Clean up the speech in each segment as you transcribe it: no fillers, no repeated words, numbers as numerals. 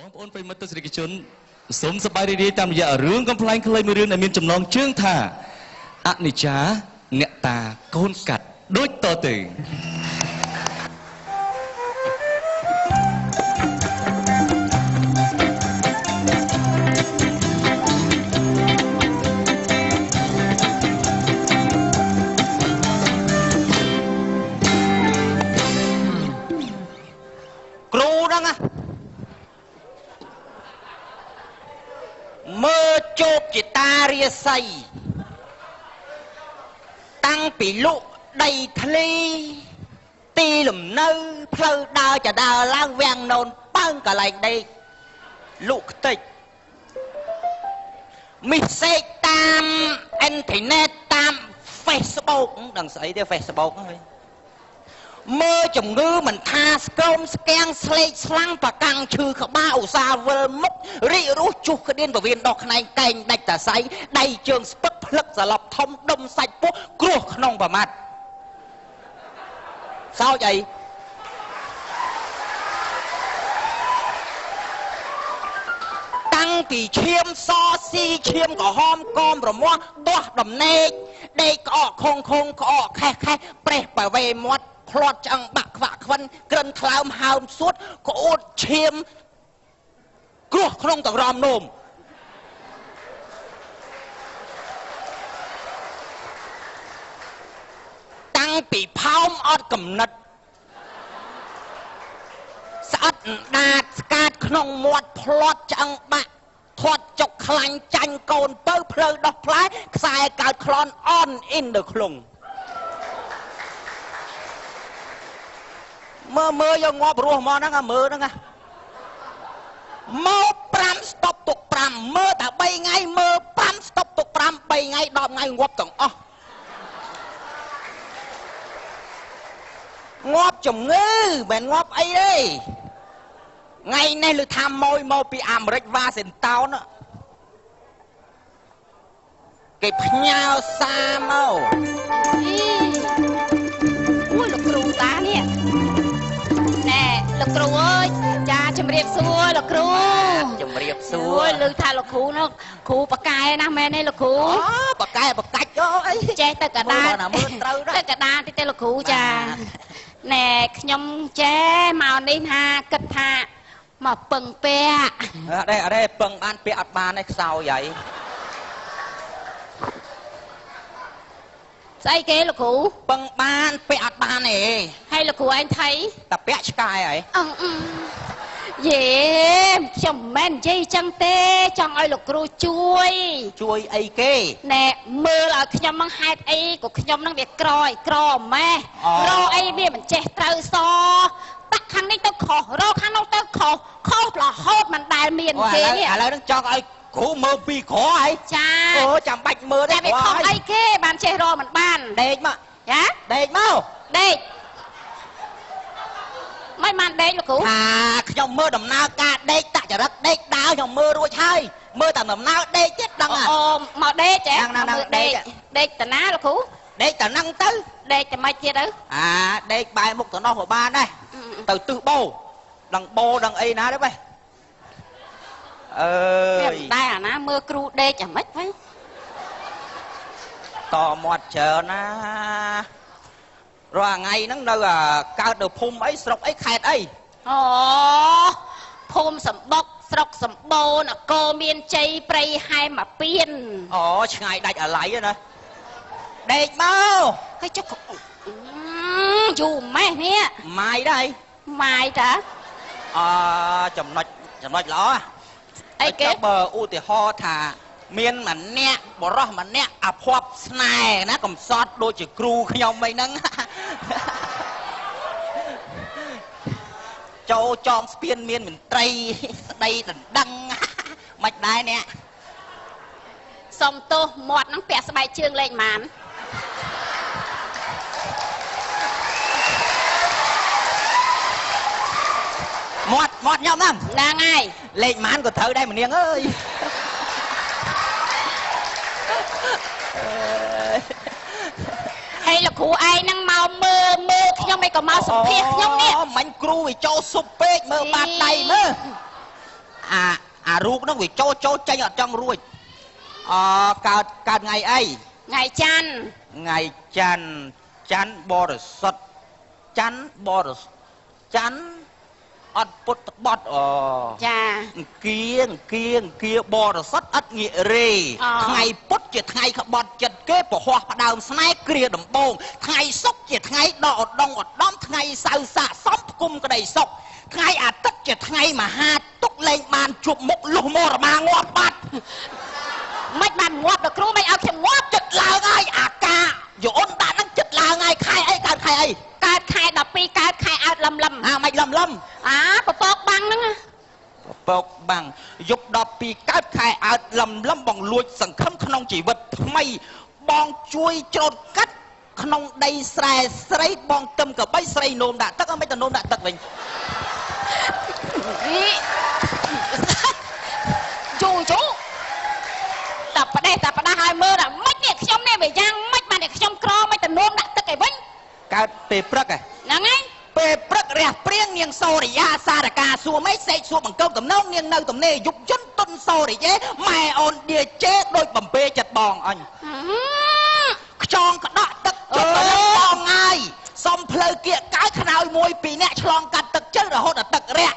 បងប្អូនប្រិយមិត្តទស្សនិកជនសូមសប្បាយរីករាយតាមរយៈរឿងកំ pl ែងខ្លីមួយរឿងដែលមានចំណងជើងថាអនិច្ចាអ្នកតាកូនកាត់ដូចតទៅគ្រូហ្នឹងមើលជោគជាតារាសីតាំងពីលក់ដីធ្លីទីលំនៅផ្លូវដើរចដើរឡើងវាំងនោនបើងកន្លែងដេកលក់ខ្ទេចមីសេកតាមអ៊ីនធឺណិតតាម Facebook ដឹងស្អីទេ Facebook ហ្នឹងមើលជំងឺមិនថាស្គមស្គាំងស្លេកស្លាំងប្រកាំងឈឺក្បាលឧស្សាហ៍វិលមុខរីករស់ជុះក្តៀនពវៀនដោះខ្នែងកែងដាច់តាសៃដៃជើងស្ពឹកផ្លឹកសឡប់ធំដុំសាច់ពោះគ្រោះក្នុងប្រមាត់សោចអីតាំងពីឈាមសស៊ីឈាមក្រហមកមរមាស់ដោះដំណេកដេកក្អកខងខងក្អកខេះខេះប្រេះប្រវេមាត់ផ្លាត់ឆ្អឹងបាក់ខ្វាក់ខ្វិនក្រិនថ្លើមហើមសួតក្អួតឈាមគ្រោះក្នុងតរំនោមតាំងពីផោមអត់កំណត់ស្អិតដាតស្កាតក្នុងមាត់ផ្លាត់ឆ្អឹងបាក់ធាត់ចុកខ្លាញ់ចាញ់កូនទៅផ្លូវដោះផ្លែខ្សែកើតក្លន់អនអ៊ីនដល់ខ្លងមើលយកងាប់រស់មកហ្នឹងមើលហ្នឹងមក5ស្តុបទុក5មើលតែ3ថ្ងៃមើល5ស្តុបទុក5 3ថ្ងៃ10ថ្ងៃងាប់ទាំងអស់ងាប់ជំងឺមិនងាប់អីទេថ្ងៃនេះលើថាម៉ួយមកពីអាមេរិកវ៉ាស៊ីនតោនគេផ្ញើសារមកអូយលោកគ្រូតានេះណែលោកគ្រូអើយចាជំរាបសួរលោកគ្រូជំរាបសួរលើថាលោកគ្រូនោះគ្រូបកែណាស់មែនទេលោកគ្រូអូបកែបកាច់អីចេះទៅកដាមើលត្រូវទៅកដាតិចទៅលោកគ្រូចាណែខ្ញុំចេះមកនេះថាគិតថាមកពឹងពាក់អត់ទេពឹងបានពាក់អត់បានទេខ្សោយហើយស្អីគេលោកគ្រូពឹងបានពាក់អត់បានទេហើយលោកគ្រូឯងថៃតែពាក់ឆ្កែហើយយេខ្ញុំមិននិយាយចឹងទេចង់ឲ្យលោកគ្រូជួយអីគេណែមើលឲ្យខ្ញុំនឹងហេតុអីក៏ខ្ញុំនឹងវាក្រម៉េះរអីវាមិនចេះត្រូវសតាក់ខាងនេះទៅខុសរខាងនោះទៅខុសរហូតមិនដែលមានទេឥឡូវនឹងចង់ឲ្យគ្រូមើលពីក្រហើយចាអូចាំបាច់មើលទេតែវាខុសអីគេបានចេះរមិនបានដេកមកចាដេកមកដេកមិនបានដេកលោកគ្រូខ្ញុំមើលដំណើរការដេកតចរិតដេកដើរខ្ញុំមើលរួចហើយមើលតែដំណើរដេកទៀតដឹងអូមកដេកចេះដេកតាណាលោកគ្រូដេកតាហ្នឹងទៅដេកតែមិនទៀតទៅដេកបែរមុខទៅនោះក៏បានដែរទៅទឹះបោដឹងបោដឹងអីណាទេបែអើយដែរអាណាមើលគ្រូដេកអាម៉េចវិញតមាត់ច្រើនណារាល់ថ្ងៃហ្នឹងនៅកើតនៅភូមិអីស្រុកអីខេត្តអីអូភូមិសម្បុកស្រុកសម្បូរនគរមានជ័យព្រៃហែមអាពៀនអូឆ្ងាយដាច់អាឡ័យណាដេកមកហើយចុះយូរម៉េះនេះម៉ាយដែរម៉ាយតាចំណុចល្អអីគេបើឧទាហរណ៍ថាមានម្នាក់បរោះម្នាក់អភ័ព្វស្នេហ៍ណាកំសត់ដូចជាគ្រូខ្ញុំអីហ្នឹងចូលចងស្ពានមានមន្ត្រីស្ដីដណ្ដឹងមិនដែរអ្នកសុំទោសមាត់ហ្នឹងពាក់ស្បែកជើងលេខម៉ានមាត់ខ្ញុំហ្នឹងហើយលេខម៉ានក៏ត្រូវដែរម្នាងអើយហើយលោកគ្រូឯងហ្នឹងមកមើលខ្ញុំឯងក៏មកសម្ភាសខ្ញុំនេះមិញគ្រូវាចូលស៊ុបពេកមើលបាតដៃមើល អារូបហ្នឹងវាចូលចេញអត់ចង់រួចកើតថ្ងៃអីថ្ងៃច័ន្ទថ្ងៃច័ន្ទបរិសុទ្ធច័ន្ទបរិសុទ្ធច័ន្ទអត់ពុតបត់ចាអង្គាបរិសុទ្ធអត់ងាករេថ្ងៃពុតជាថ្ងៃក្បត់ចិត្តគេពហោះផ្ដើមស្នេហ៍គ្រាដំបងថ្ងៃសុក្រជាថ្ងៃដកឧត្តមថ្ងៃសៅរ៍ស័កសមផ្គុំក្តីសុខថ្ងៃអាទិត្យជាថ្ងៃមហាទុកលែងបានជួបមុខលុះមរមាងាប់បាត់មិនបានងាប់ដល់គ្រូមិនឲ្យខ្ញុំងាប់ចិត្តឡើងហើយអាការយអូនដាក់នឹងចិត្តឡើងហើយខែអីកើតខែអីកើតខែ12កើតខែអើតលឹមមិនលឹមពពកបាំងហ្នឹងពពកបាំងយប់12កើតខែអើតលឹមបងលួចសង្ឃឹមក្នុងជីវិតថ្មីបងជួយច្រូតកាត់ក្នុងដីស្រែស្រីបងទឹមកបីស្រីនោមដាក់ទឹកអត់មិនទៅនោមដាក់ទឹកវិញជូតែផ្ដេសឲ្យមើលថាមិននេះខ្ញុំនេះវាយ៉ាងមិនបានតែខ្ញុំក្រមិនទៅនោមដាក់ទឹកឯវិញកើតពេលព្រឹកហ្នឹងហើយពេលព្រឹករះព្រៀងនាងសូរិយាសារកាសួរមេសេកសួរបង្កប់តំណងនាងនៅទំនេរយុបយន្តទុនសូរិយេម៉ែអូនដៀជេដូចបំពេចិត្តបងអញខ្យងក្តក់ទឹកចិត្តបងហើយសុំផ្លូវគៀកកាយខ្នើយ1 2នាក់ឆ្លងកាត់ទឹកជើរហូតដល់ទឹករះ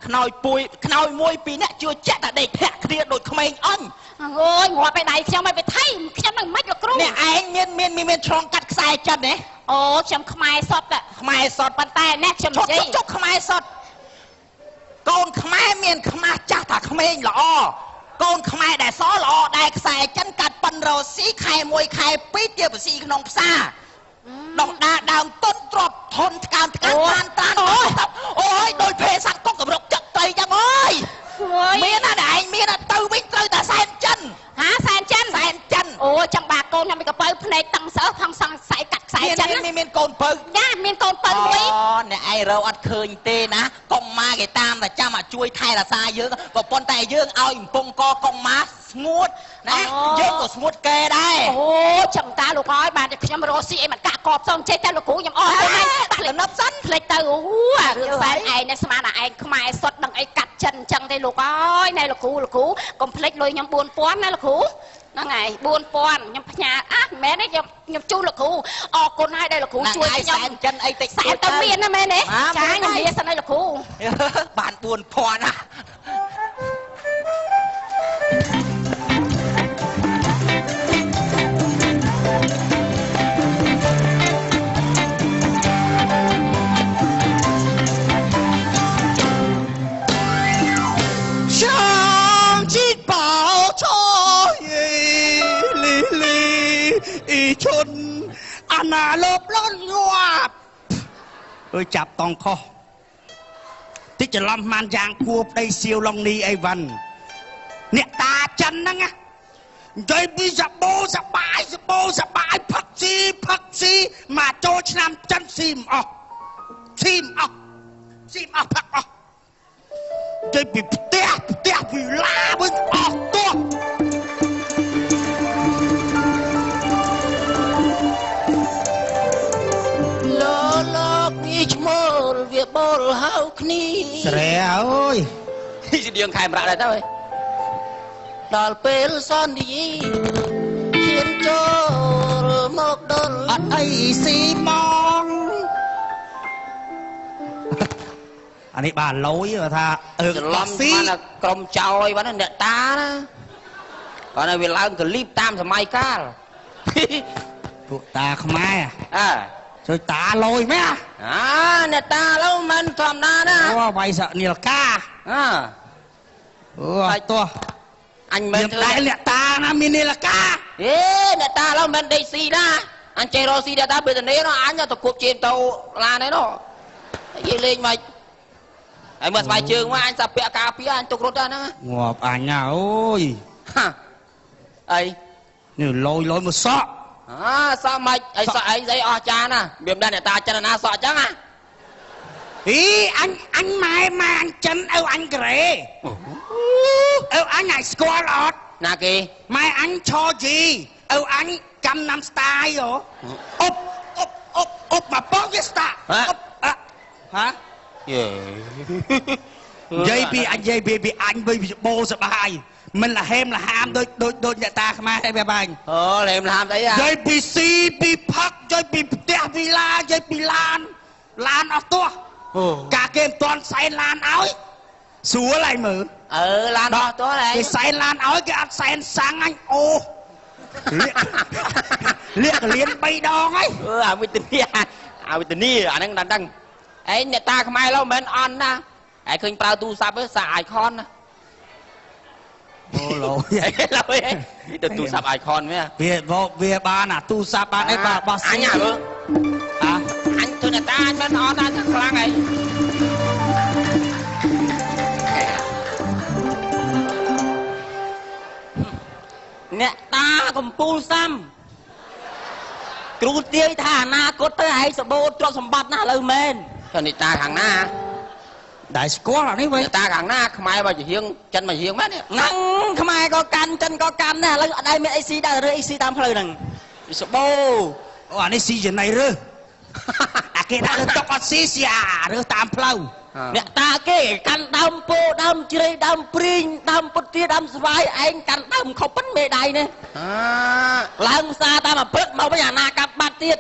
ខ្នើយ1 2នាក់ជឿជាក់តែដេកធាក់គ្នាដូចក្មេងអញអូយងាប់ឯដៃខ្ញុំឲ្យវាថៃខ្ញុំនឹងមិនលោកគ្រូអ្នកឯងមានឆ្លងកាត់ខ្សែចិត្តទេអូខ្ញុំខ្មែរសុទ្ធប៉ុន្តែអ្នកខ្ញុំនិយាយជប់ខ្មែរសុទ្ធកូនខ្មែរមានខ្មាស់ចាស់ថាក្មេងល្អកូនខ្មែរដែលសល្អដែលខ្សែចិនកាត់ប៉ិនរស់ស៊ីខែ1ខែ2ជាបស៊ីក្នុងផ្សារដងដាដើមទុនទ្របធនថ្កើមតានអូយដោយភេស័កកុកកម្រុកចិត្តត្រីចឹងអើយមានណាដែលឯងមានទៅវិញត្រូវតែសែនចិនសែនចិនអូចាំបាកូនខ្ញុំមានកពៅភ្នែកតឹងសើផងសង្ស័យកាត់ខ្សែចិនមានកូនពៅចាមានកូនពៅមួយអ្នកឯងរកអត់ឃើញទេណាកុងម៉ាគេតាមតែចាំឲ្យជួយថែរក្សាយើងក៏ប៉ុន្តែយើងឲ្យកំពង់កកុងម៉ាស្ងួតណាយើងក៏ស្ងួតគេដែរអូចាំតាលោកអើយបានតែខ្ញុំរស់ស៊ីអីមិនកាក់កបផ្សងចេះតែលោកគ្រូខ្ញុំអស់ទៅហើយដាក់លំនៅសិនភ្លេចទៅអូរឿងសែនឯងនេះស្មានតែឯងខ្មែរសុទ្ធដឹងអីកាត់ចិនអញ្ចឹងទេលោកអើយណែលោកគ្រូកុំភ្លេចលុយខ្ញុំ 4000ណាលោកគ្រូហ្នឹងហើយ 4000ខ្ញុំផ្ញើមិនមែនទេខ្ញុំជូនលោកគ្រូអរគុណហើយដែលលោកគ្រូជួយខ្ញុំសែនចិនអីតិចសែនទៅមានណាមែនទេចាខ្ញុំនិយាយសិនឲ្យលោកគ្រូបាន 4000ណាชนอาณาลบล้นงับจับตองคอที่จะล้อมมันยางคูบได้เซียวลองนีไอ้วันเนี่ยตาจันนั่งอะใจบีสบสบายพักซีมาโจชนำจันซีมออกพักออกใจบีเตี้ยวิลาบึงออกตัวឈ្មោលវាបលហៅគ្នាស្រែអើយស្តៀងខែម្រាប់ដែរទៅដល់ពេលសន្យាឈានចូលមកដល់អត់អីស៊ីមកអានេះបានលយថាច្រឡំស៊ីក្រុមចោយបានអ្នកតាណាគាត់ឲ្យវាឡើងកលីបតាមសម័យកាលពួកតាខ្មែរជួយតាលយមែនអ្នកតាឡូវមិនធម្មតាណាអូវាយសនីលកាអូទោះអញមិនធ្វើអ្នកតាណាមាននីលកាអ្នកតាឡូវមិនដេកស៊ីណាអញចេះរកស៊ីអ្នកតាពេលទៅនេះអញទៅគប់ជេមទៅឡានឯនោះនិយាយលេងមកហើយមើលស្បែកជើងមកអញសាពាក់ការពារអញទុករត់ដែរហ្នឹងងាប់អញណាអូយអីនេះលយមកសក់សក់មិនអីសក់អីស្អីអស់ចាណាមានដែរអ្នកតាចិនណាសក់អញ្ចឹងណាអញម៉ែអញចិនឪអញក្រេឪអញឲ្យស្គាល់អត់ណាគេម៉ែអញឆជីឪអញកំណាំស្តាយអប់មកបងវាស្តាហ៎យេ dây bị anh với bô sợ bài mình là hem là ham đôi nhà ta không ai hay về bài làm đấy à dây bị si bị phật dây bị tè bị la dây bị lan ở to cả game toàn say lan áo xúa lại mở lan đó to này cái say lan áo cái ăn say sáng anh ô liệt liền bay đòn ấy à đang đăng ấy nhà ta không ai lâu men on na ấy khơi bao tu sắp với xài icon na lỗi ấy được tu sắp icon mấy à về ba nè tu sắp ba ấy ba anh nhà luôn anh thôi nhà ta anh men on na thằng khang này nè ta cầm pu xăm cú tiêu thà na cốt tới hay sập bô cho sầm bát na lời men cho nên ta hàng na đại score là đấy vậy ta hàng na không ai bao giờ hiên chân mà hiên mất nắng không ai có can chân có can nè lời ở đây mấy AC đã rồi AC tam lời nằng sập bô anh ấy season này rồi cái đã được cho con xí à được tam flow nè ta cái can đam po đam chơi đam pring đam bút tia đam vai anh can đam không bắn mê đài nè làm sao ta mà bớt mau với nhà na cặp bát tiết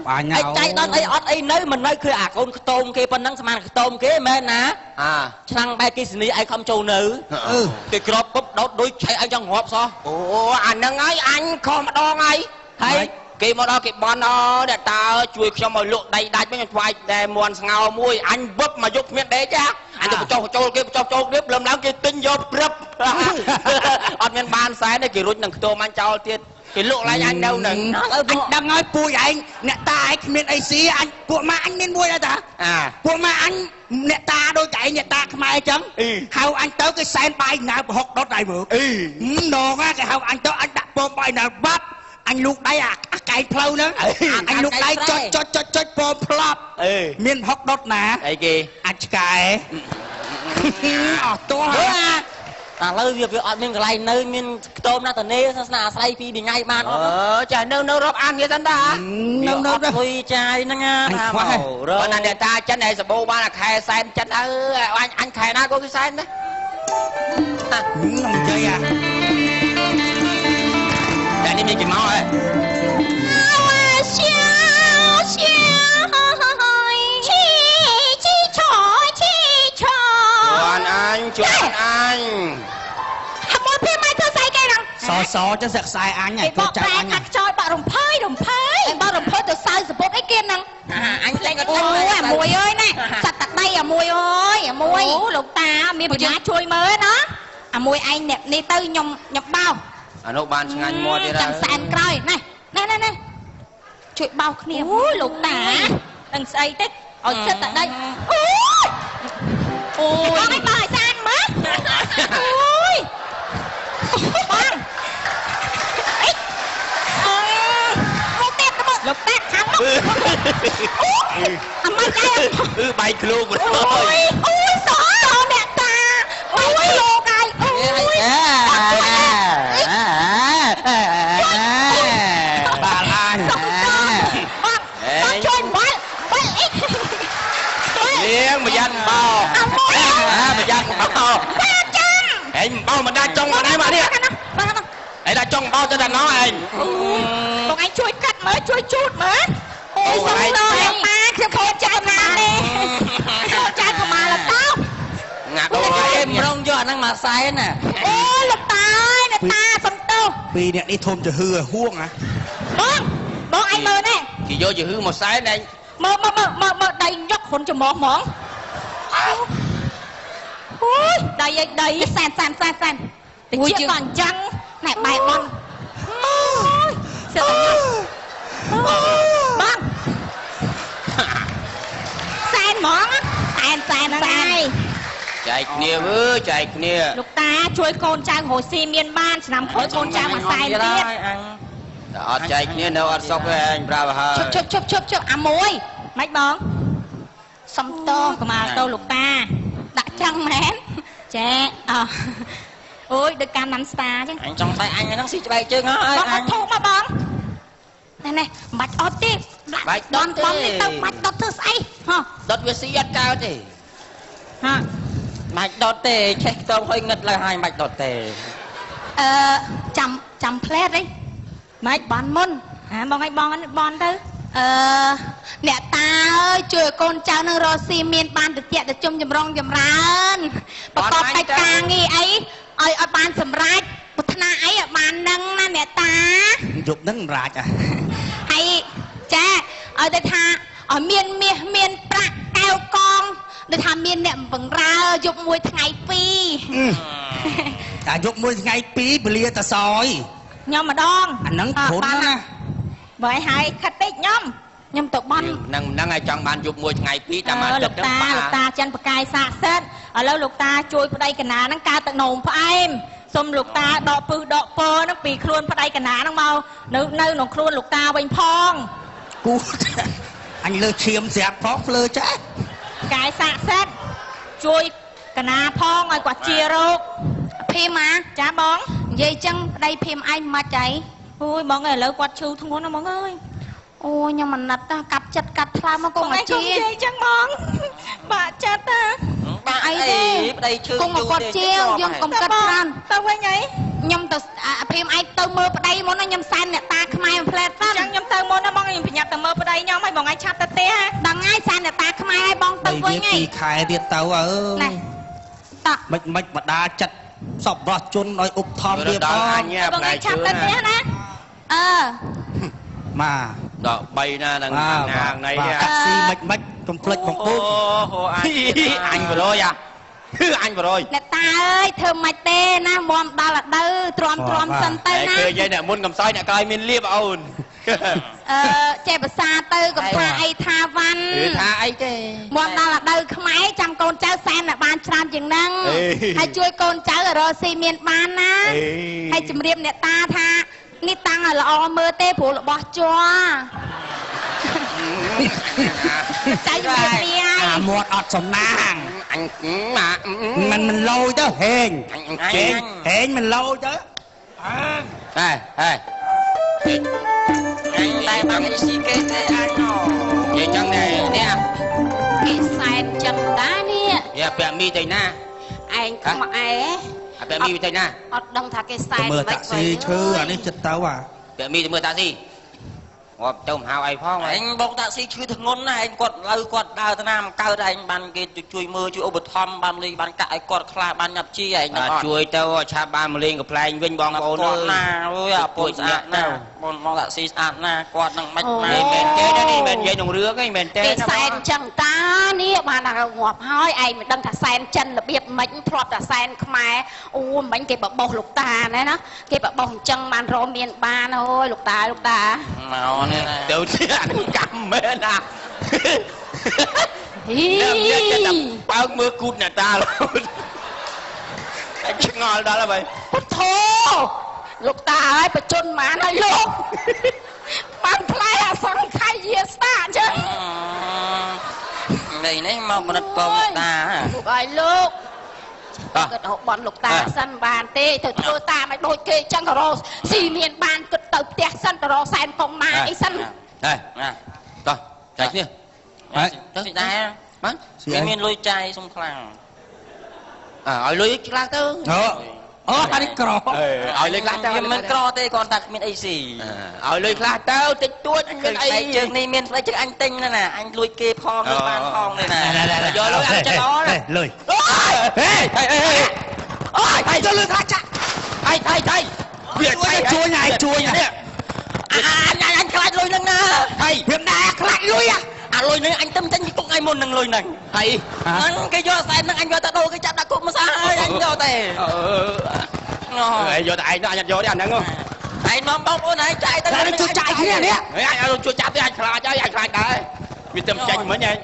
anh chạy đón ấy ót ấy nơi mình nơi kia con tôm kia phân năng xem tôm kia men nè sang bay kia xí anh không trâu nữ cái crop búp đốt đôi chạy anh trong hộp sao anh năng ấy anh không mà đo ngay thấy cái mà đó cái bọn nó để ta chui cho mọi lượng đầy đạch với vài để muôn ngào mui anh búp mà giúp miệng đấy chứ anh cho châu điếp lầm lắm cái tinh vô búp ở miền ban sáng này cái rút nằng tôm anh cho tiết cái lộ lại anh đâu nè anh đang nói bùi anh nè ta anh miền AC anh của mà anh nên bùi ra ta của mà anh nè ta đôi chạy nè ta không ai chấm hầu anh tới cái sen bay nào hột đốt đại mượn đồ á cái hầu anh tới anh đặt bom bay nào bắt anh lúc đấy cái flow nữa anh lúc đấy cho bom flop miền hot đốt nè đây kì anh cái to ta lời việc ở miền cái nơi miền tôm na tận nê na say phi đi ngay ban trời nâu rót ăn vậy ta nâu đó thôi trời nó nghe rồi anh để ta chân này sập bô ba là khai sen chân anh khai na có cái sen đấy nằm chơi à đây đi mình chỉ máu rồi chọn anh một phim mai thưa say cây rằng so cho sạc sai anh này tôi chạy anh chơi bà đồng phơi bà đồng phơi từ sao sập bốt ấy kia nè anh lên cái ôi mùi ơi nè sạch tạt đây mùi ơi mùi lục ta mi bà má chui mới đó mùi anh nè đi tư nhom bao nấu bàn anh mua đi ra chẳng sàn coi này nè chui bao kia lục ta đừng say tích ở sạch tại đây ôi cái bài san mất ôi băng lục tét thắng mày chơi bay luôn một ôi xỏ mẹ ta ôi lô cái bà lan băng chơi quá liếng mà danh bao mà danh bao em bao mình đang trong vào đây mà đi đây là trong bao cho đàn nó anh còn anh chui cắt mới chui chút mới ôi xong rồi em ba cái con trai mà đi con trai của mà là tao ngạc đâu em rong cho anh mà sai nè ôi lục ta ơi nè ta xong đâu vì nè đi thôm cho hư huông à bông anh mơ nè thì vô chữ hư một sai này mơ đây nhóc hồn cho món ôi đây san ui chưa còn trăng này bài băng băng san món san chạy nia với chạy nia lục ta chui con trang hồ si miên ban nằm khối con trang mà sai tiếp đó chạy nia đâu ăn sóc với anh bravo hơi chụp môi mấy bóng xong to mà tô lục ta đã trăng mến trẻ ôi được cam nắm spa chứ anh trong tay anh nó xì cho bay chứ ngó bóng thu mà bóng này bạch ót tiếp bạch đón bóng đi tao bạch đốt thư say đốt với xí ăn cao thì ha mạch đọt tê chết tôm hơi ngất là hai mạch đọt tê chăm plét đấy mạch bón môn bong anh bón tới nè ta ơiជួយកូនចៅនឹងរស់ស៊ីមានបានតិចទៅជុំចម្រងចម្រើនប្រកបកិច្ចការងារអីឲ្យបានសម្រេចប្រាថ្នាអីឲ្យបាននឹងណាអ្នកតាយប់ហ្នឹងរាជហើយចាឲ្យទៅថាឲ្យមានមាសមានប្រាក់កែវកងដូចថាមានអ្នកបង្រើយប់មួយថ្ងៃពីរតែយប់មួយថ្ងៃពីរពលាតសយខ្ញុំម្ដងអាហ្នឹងធន់ណាបើឲ្យហើយខិតតិចខ្ញុំទៅបន់នឹងឲ្យចង់បានយប់មួយថ្ងៃពីរតាមបានលោកតាចិនបកាយសាកសិទ្ធឥឡូវលោកតាជួយប្តីកណាហ្នឹងកើតទឹកនោមផ្អែមសូមលោកតាដកពឹសដកពើហ្នឹងពីខ្លួនប្តីកណាហ្នឹងមកនៅក្នុងខ្លួនលោកតាវិញផងគូអញលើឈាមស្រាប់ផងភ្លើចេះកាយសាកសិទ្ធជួយកណាផងឲ្យគាត់ជារោគភីម៉ាចាបងនិយាយចឹងប្តីភីមឯងមិនអីអូយបងឥឡូវគាត់ឈឺធ្ងន់ណាបងអើយអូខ្ញុំមិនណិតតាកាត់ចិត្តកាត់ថ្លើមមកកុំអាជានិយាយចឹងបងបាក់ចិត្តតាបាក់អីទេប្តីឈឺកុំមកគាត់ជាយើងកុំកាត់ច្រើនទៅវិញអីខ្ញុំទៅភីមឯងទៅមើលប្តីមុនណាខ្ញុំសែនអ្នកតាខ្មែរផ្លែតសិនចឹងខ្ញុំទៅមុនណាបងខ្ញុំប្រញាប់ទៅមើលប្តីខ្ញុំឲ្យបងឯងឆាប់ទៅផ្ទះដល់ថ្ងៃសែនអ្នកតាខ្មែរឲ្យបងទៅវិញឯង2ខែទៀតទៅអើយតាមិនបដាចិត្តសពរស់ជន់ឲ្យឧបត្ថម្ភទៀតបងបងឯងឆាប់ទៅផ្ទះណាម៉ាដល់3ណានឹងហាងណៃតាក់ស៊ីមិនកុំភ្លេចបងពូអូអញបរយអញបរយអ្នកតាអើយធ្វើមិនទេណាមុំដល់អត់ទ្រាំសិនទៅណាឃើញឯអ្នកមុនកំសោយអ្នកក្រោយមានលៀបអូនចេះភាសាទៅកំថាអីថាវ៉ាន់ថាអីទេមុំដល់អត់ខ្មែរចាំកូនចៅសែនតែបានច្រើនជាងហ្នឹងហើយជួយកូនចៅរកស៊ីមានបានណាហើយជំរាបអ្នកតាថានេះតាំងឲ្យល្អមើលទេព្រោះរបស់ជ័រចៃវាអាមាត់អត់សំណាងអញមិនលោយទៅហេងមិនលោយទៅហេអញតែបានស៊ីគេទេអញនិយាយចឹងដែរនេះគេសែនចឹងដែរនេះយ៉ាពាក់មីទៅណាឯងខ្មែរពាក់មីទៅណាអត់ដឹងថាគេសែនមើលតាក់ស៊ីឈឺអានេះចិត្តទៅពាក់មីទៅមើលតាក់ស៊ីងាប់ទៅមហៅអីផងឯងបងតាក់ស៊ីឈឺធ្ងន់ណាស់ឯងគាត់លើគាត់ដើរទៅណាមិនកើតឯងបានគេជួយមើលជួយឧបត្ថម្ភបានលេងបានកាក់ឲ្យគាត់ខ្លះបានញ៉ាប់ជីឯងជួយទៅឆាប់បានមកលេងកំ pl ែងវិញបងប្អូនអើយណាអូយអាពុនស្អាតណាស់បងតាក់ស៊ីស្អាតណាស់គាត់នឹងមិនមែនទេនេះមិននិយាយក្នុងរឿងឯងមែនទេគេសែនចឹងតានេះបានថាងាប់ហើយឯងមិនដឹងថាសែនចិនរបៀបមិនធ្លាប់តែសែនខ្មែរអូមិញគេបបោសលោកតាណាគេបបោសអញ្ចឹងបានរមមានបានអូយលោកតាមកនេះទៅអានេះកម្មមែនណានេះចិត្តបើកមើលគូតអ្នកតាអញឆ្ងល់ដល់ហើយពុទ្ធោលោកតាហើយបជនហ្មងហើយលោកបានផ្លែអសង្ខ័យយាស្តាអញ្ចឹងនេះមកមនិតបងតាលោកឲ្យលោកគិតហូបបន់លោកតាសិនបានទេទៅធ្វើតាមឲ្យដូចគេចឹងក៏រកស៊ីមានបានគិតទៅផ្ទះសិនទៅរកសែនផងណាអីសិនណាតោះចាយគ្នាទៅស៊ីដែរបានមានលុយចាយសុំខ្លាំងឲ្យលុយខ្លាំងទៅអូតានេះក្រឲ្យលុយខ្លះទៅមិនក្រទេគាត់តែគ្មានអីស៊ីឲ្យលុយខ្លះទៅតិចតួចមានអីជើងនេះមានស្បែកជើងអញទិញណាអញលួចគេផងទៅបានផងនេះណាយកលុយអញចិត្តល្អណាលុយអូយទៅលុយខ្លះចាក់ថៃវាជួយញ៉ៃជួយនេះអញខ្លាចលុយនឹងណាហើយវាមិនដែរខ្លាចលុយអាលុយនឹងអញទៅចេញពីគុកថ្ងៃមុននឹងលុយហ្នឹងហើយគេយកសែននឹងអញយកទៅដូរគេចាប់ដាក់គុកម្សាហើយអញយកតែយកតែឯងនោះអញអត់យកទេអាហ្នឹងឯងនាំបងប្អូនឯងចាយទៅជួយចាយគ្នានេះអញជួយចាប់ទេអញខ្លាចហើយអញខ្លាចដែរវាទៅចេញមិញឯង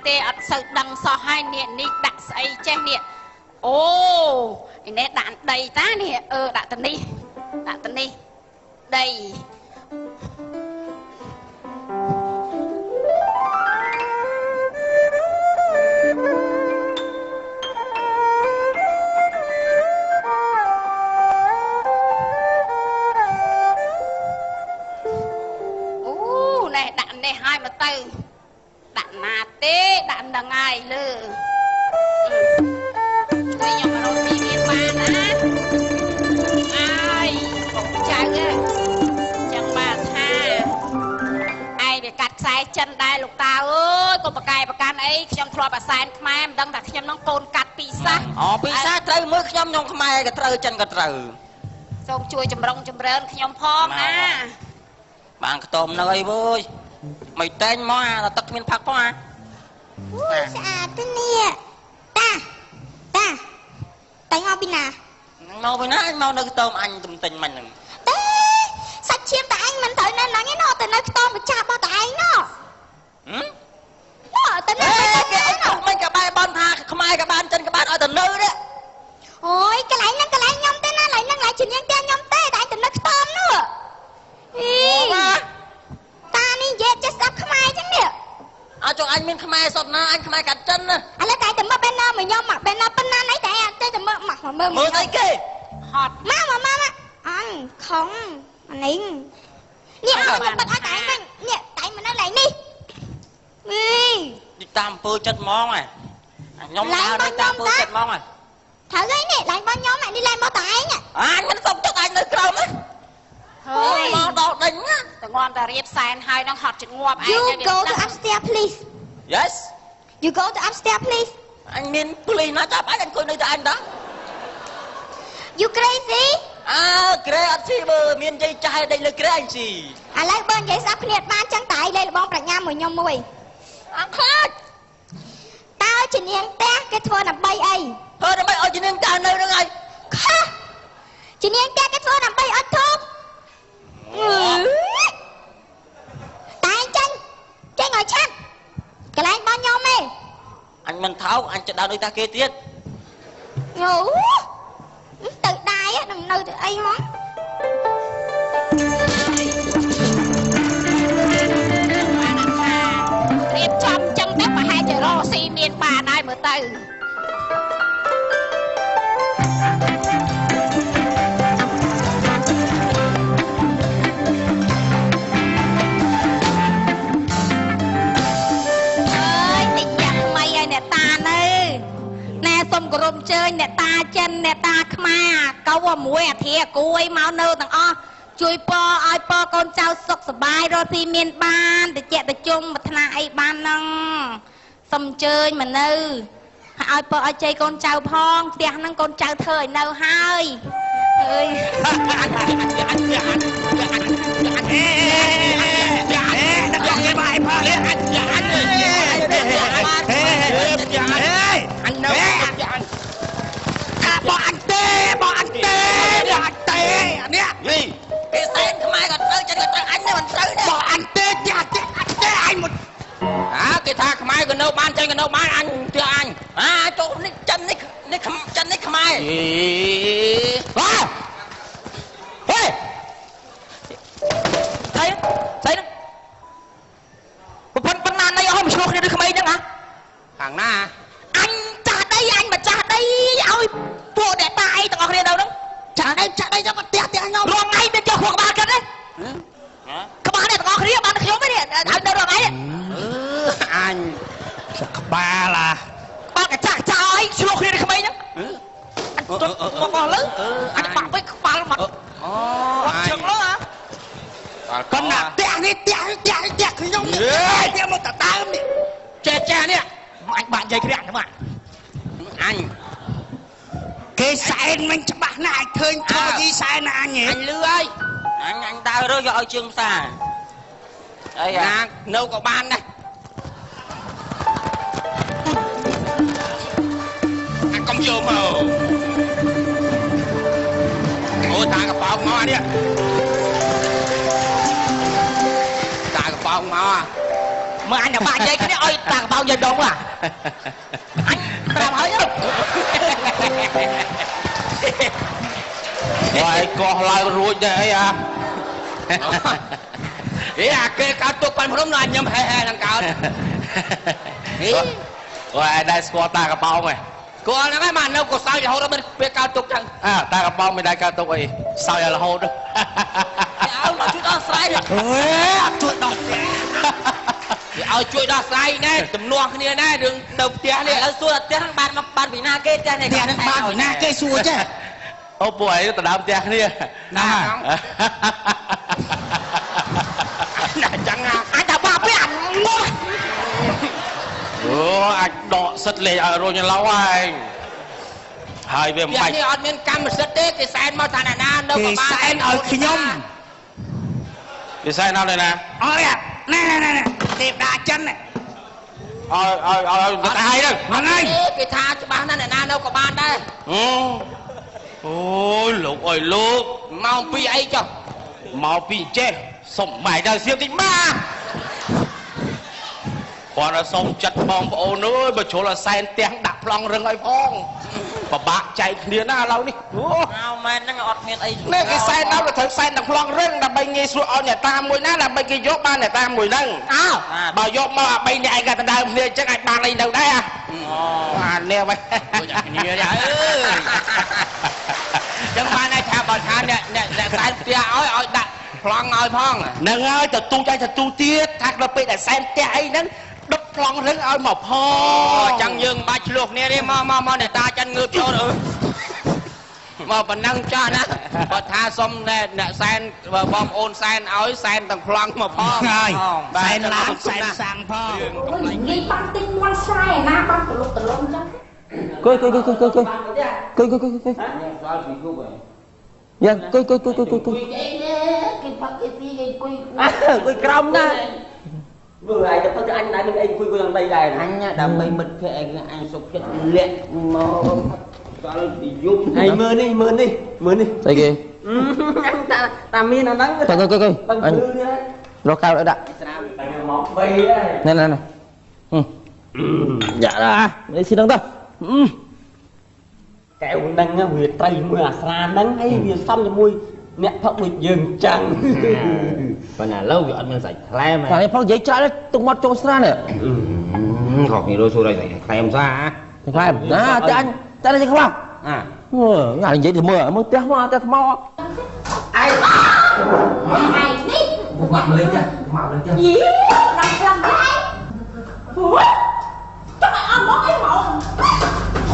ទេអត់សូវដឹងសោះហើយនេះដាក់ស្អីចេះនេះអូឯនេះដាក់ដីតានេះដាក់ទៅនេះដី ចិនដែរលោកតាអើយកុំប្រកែប្រកាន់អីខ្ញុំធ្លាប់អាសែនខ្មែរមិនដឹងថាខ្ញុំនឹងកូនកាត់ពីសាស អូពីសាសត្រូវមើលខ្ញុំខ្ញុំខ្មែរក៏ត្រូវចិនក៏ត្រូវ សូមជួយចម្រុងចម្រើនខ្ញុំផងណា បានខ្ទមនៅអីវើយមិនតែងមកអាទឹកគ្មានផឹកផងអា អូស្អាតទេនេះតាតែងមកពីណា មកពីណាអញមកនៅខ្ទមអញទំទិញមិញហ្នឹង ទេសាច់ឈាមតាឯងមិនត្រូវនៅណាទេណោះទៅនៅខ្ទមប្រចាំរបស់តាឯងណោះ ទៅនៅ គេអត់មិនក៏បែបនថាខ្មែរក៏បានចិនក៏បានឲ្យទៅនៅទេ អូយកន្លែងហ្នឹងកន្លែងខ្ញុំទេណាកន្លែងហ្នឹងកន្លែងជំនាញផ្ទះខ្ញុំទេតែឯងទៅនៅខ្ទមនោះអីតានេះនិយាយចេះស្ដាប់ខ្មែរចឹងនេះ អត់ចុះអញមានខ្មែរសុទ្ធណាអញខ្មែរកាត់ចិនណា ឥឡូវតែទៅមើលបែនណាមកខ្ញុំមកបែនណាប៉ុណ្ណាណៃតែអត់ចេះទៅមើលមកមើល មើលស្អីគេ ហត់ មកអញខំអានេះនេះអត់ខ្ញុំបាត់ឲ្យតែឯងវិញនេះតែឯងមកនៅកន្លែងនេះអី ទីតាមអំពើចិត្តហ្មងខ្ញុំដើរនៅតាមអំពើចិត្តហ្មង ត្រូវហើយនេះឡើងបងខ្ញុំនេះឡើងមកតែឯង អញមិនសុំទឹកអញនៅក្រោមហ្នឹង ហើយ មកដល់ដេញណា តែងាប់តែរៀបសែនហើយនឹងហត់ជងប់ឯង You go to upstairs please Yes You go to upstairs please អញមានប៉ូលីសណាចាប់អញអង្គុយនៅតែអញដល់ You crazy អើក្រែអត់ស៊ីបើមានយាយចាស់ដេកលើក្រែអញស៊ី ឥឡូវបើនិយាយស្ដាប់គ្នាបានចឹងតែឯងលេងលបងប្រាជ្ញាមួយខ្ញុំមួយអត់ខ្លាចតើជំនាញផ្ទះគេធ្វើដើម្បីអី ធ្វើដើម្បីឲ្យជំនាញតានៅនឹងហើយ ខះជំនាញផ្ទះគេធ្វើដើម្បីអត់ធូបតែចាញ់ឲ្យឆាត់កន្លែងបងខ្ញុំឯង អញមិនថោកអញចិត្តដើរដូចតាគេទៀត អូទៅដែរនឹងនៅទៅអីហ្មង រៀបចំចឹងតែប្រហែលជារកស៊ីមានបានហើយមើលទៅ សុំគោរពជើញអ្នកតាចិនអ្នកតាខ្មែរកៅមួយអាធាគួយមកនៅទាំងអស់ជួយពរឲ្យពរកូនចៅសុខសប្បាយរស់ទីមានបានតិចតិជុំប្រាថ្នាអីបានហ្នឹងសុំជើញមកនៅហើយឲ្យពរឲ្យជ័យកូនចៅផងផ្ទះហ្នឹងកូនចៅធ្វើឲ្យនៅហើយអើយបងអញទេនេះគេសែនខ្មែរក៏ត្រូវចិនក៏ត្រូវអញមិនត្រូវទេ បងអញទេអញមក គេថាខ្មែរក៏នៅបានចិនក៏នៅបានអញទើអញចូលនេះចិននេះចិននេះខ្មែរហេស្អីប៉ុណ្ណាណៃអស់មិនឆ្លោះគ្នាដូចក្មេងហ្នឹងខាងណាអញចាស់ដីអញម្ចាស់ដីឲ្យពួកអ្នកតាអីទាំងអស់គ្នានៅហ្នឹងចាស់ដីចាំផ្ទះខ្ញុំរងថ្ងៃមានចុះខួរក្បាលគាត់ទេក្បាលនេះទាំងអស់គ្នាបានខ្ញុំទេឲ្យនៅរងថ្ងៃអញ ក្បាលក្បាលកចាស់ចោលអីឆ្លោះគ្នាដូចក្មេងហ្នឹងអញទៅមកបោះលើអញបាក់វិញក្បាលមកអូជឹងលើកណ្ណាផ្ទះនេះផ្ទះខ្ញុំនេះមកតើមនេះចេះនេះអញបាក់និយាយគ្រាក់ហ្នឹងអញគេសែនមិនច្បាស់ណាស់ឲ្យឃើញធ្វើយីសែនអញលឺហើយអញដើររើសយកឲ្យជើងផ្សារអីណានៅក៏បានដែរអាកុំយកមកអូតាកប៉ោងមកនេះតាកប៉ោងមកមើលអញបាក់និយាយគ្នាឲ្យតាកប៉ោងយកដងអញប្រាប់ហើយហើយកោះឡើងរួចដែរអីអាគេកើតទុកប៉ាន់ព្រំនៅអញញ៉ាំហែហ្នឹងកើតអូយដែរស្គាល់តាកប៉ោងហ៎គួរហ្នឹងហើយមកនៅក៏សើចរហូតដល់ពេលកើតទុកចឹងតាកប៉ោងមិនដែរកើតទុកអីសើចរហូតឲ្យមកជួយដោះស្រាយអត់ជួយដោះស្រាយឲ្យជួយដោះស្រាយណែទំនាស់គ្នាណែរឿងនៅផ្ទះនេះឥឡូវសួរតែផ្ទះហ្នឹងបានពីណាគេផ្ទះនេះហ្នឹងបានពីណាគេសួរចេះអូពួកឯងទៅដើមផ្ទះគ្នាណាណាចឹងអញថាបាក់ពេលអញង អាចដកសិតលេងឲ្យរុញឡោហើយហើយវាមិនបាច់នេះអត់មានកម្មសិទ្ធិទេគេសែនមកថាណានៅ គេសែនឲ្យខ្ញុំ វាសែនដល់ណា អរណែទេវតាចិនឲ្យទៅតែហើយហ្នឹង គេថាច្បាស់ណាស់ណានៅក៏បានដែរ អូយលោកអើយលោកមកពីអីចុះ មកពីចេះសុំបាយដល់សៀវតិចបាទគាត់ឲ្យសុំចិត្តបងប្អូនអើយបើជ្រុលឲ្យសែនផ្ទះដាក់ប្លង់រឹងឲ្យផងពិបាកចែកគ្នាណាឥឡូវនេះអូមែនហ្នឹងអត់មានអី នេះគេសែនដល់ទៅត្រូវសែនដល់ប្លង់រឹងដើម្បីងាយស្រួលឲ្យអ្នកតាមួយណាដើម្បីគេយកបានអ្នកតាមួយហ្នឹងបើយកមកអា3នាក់ឯងក៏ដណ្ដើមគ្នាអញ្ចឹងអាចបានអីនៅដែរអានេះវិញគ្នាអើយចឹងបានថាបើថាអ្នកសែនផ្ទះឲ្យដាក់ប្លង់ឲ្យផងហ្នឹងហើយទៅទូចឲ្យទៅទូទៀតថាដល់ពេលដែលសែនផ្ទះអីហ្នឹងដុតប្លង់រឹងឲ្យមកផងចឹងយើងបាច់ឆ្លោះគ្នាទេមកអ្នកតាចិនងើបចូលអើមកប៉ុណ្ណឹងចាស់ណាបើថាសុំអ្នកសែនបងប្អូនសែនឲ្យសែនទាំងប្លង់មកផងហើយសែនឡើងសែនសាំងផងនិយាយបាត់ទិញមកស្រែណាបាត់ប្រឡប់ប្រឡំចឹងគយយ៉ាងគយគេបាត់គេទីគេគួយក្រំណាមើលឯងទៅទៅអញដែរនឹងអីគួយយ៉ាងដីដែរអញដើម្បីមិត្តភក្តិឯងអញសុខចិត្តលាក់មកដល់ពីយប់ឯងមើលនេះស្អីគេតាមានអាហ្នឹងទៅអញរកកៅឲ្យដាក់ស្រាវតែមក3ដែរណែយ៉ាដល់នេះស៊ីហ្នឹងទៅកែវហ្នឹងវាត្រីមួយអាស្រាហ្នឹងហើយវាសំជាមួយអ្នកផឹកដូចយើងចឹងប៉ុន្តែឥឡូវវាអត់មានសាច់ខ្លែមតែផងនិយាយច្រើនទុកមកចូលស្រានេះខកនេះរសួរឲ្យសាច់ខ្លែមសាខ្លែមណាតែអញតែនេះខ្វះញ៉ាំនិយាយទៅមើលផ្ទះមកតែថ្មឯងនេះមកលេងចាយីដល់ខ្លាំងដែរអូយចង់ឲ្យអស់មកអីមក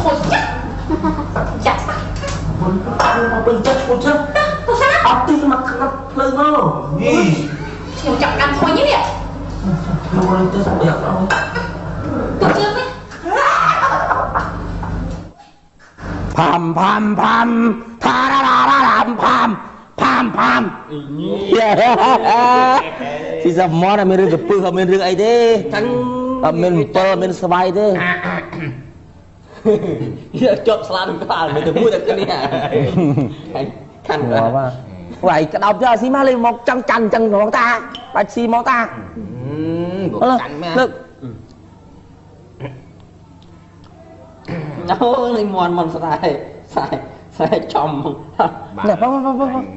ខូចចាក់មកពេញចិត្តពុទ្ធអត់ទីមកខាត់ភ្លើងមកខ្ញុំចាប់កាន់ធុញនេះលោកលេងទៅស្បែកអត់ទៅជើងនេះផាំថារ៉ាផាំស៊ីសាមត់អត់មានរឿងកពឹសអត់មានរឿងអីទេអត់មាន7អត់មានស្វាយទេយកជាប់ស្លាប់ក្បាលមិនទៅមួយតែគ្នាខាន់បាទវាយក្តោបយកស៊ីមកលេងមកចង់កាន់ចឹងហ្មងតាបាច់ស៊ីមកតាកាន់មែនលើកអូលេងមន់ស្រាយចំណែបង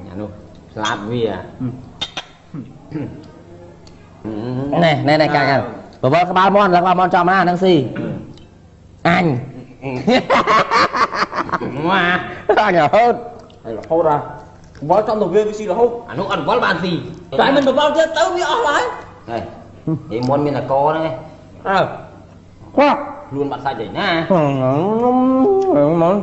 អានោះស្លាប់វាណែកាច់បបលក្បាលមន់ឡើងក្បាលមន់ចំណាហ្នឹងស៊ីអញអញរហូតបបលចំទៅវាស៊ីរហូតអានោះអត់បបលបានស៊ីតែមិនបបលទៀតទៅវាអស់ហើយនិយាយមន់មានតកហ្នឹងឯងខោះខ្លួនបាត់សាច់ទេណាមក